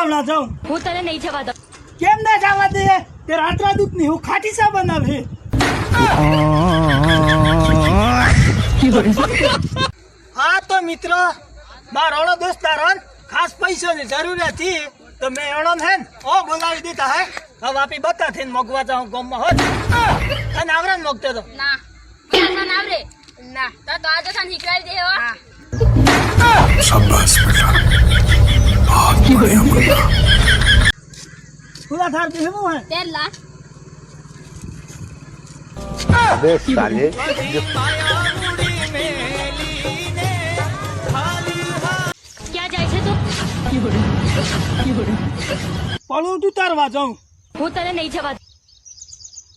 લોનાવલા જાઉં. હું તને નહીં જવા દઉં. કેમ ના જવા દે? તે રાત્રા દૂધની હું ખાટી સા બનાવે. હા તો મિત્ર, મારો દોસ્તારો ખાસ પૈસાની જરૂરિયાત હતી તો મેં એનો હે ઓ બોલાવી દીધા હે. હવે આપી બતા થઈને મોગવા જાઉં ગામમાં હોત અને આવરણ મોગતો તો ના આસાન આવરે ના તો આજે સાન શીખવાડી દે હો. शाबाश बेटा बहुत बढ़िया मुन्ना પૂરા થાર દેવું હે 13 લાખ. अबे साले ક્યાં જાય છે તું? પળું ઉતારવા જાઉં. હું તને નહીં જવા દઉં.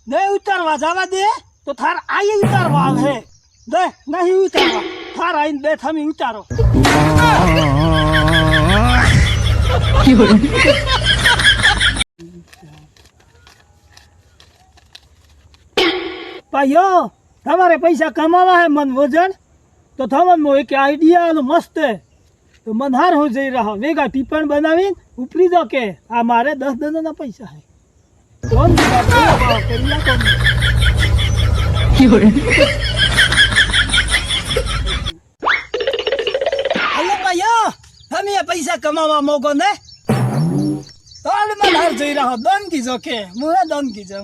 નહીં ઉતારવા જવા દે તો થાર આઈ ઉતારવા આવે. દે નહીં ઉતારવા થાર આઈને બે થમી ઉતારો. ભાઈઓ તમારે પૈસા કમાવા હે મન વજન તો થમન એક આઈડિયા મસ્ત હે તો મન હાર હો જઈ રહ્યા વેગા ટીપણ બનાવીને ઉપરી દો કે આ મારે 10 દનના પૈસા હે કોણ કરી નાખો. હલો ભાઈઓ તમે પૈસા કમાવા મોગો ને તોડ મન હાર જઈ રહ્યા દન કીજો કે મુએ દન કીજો.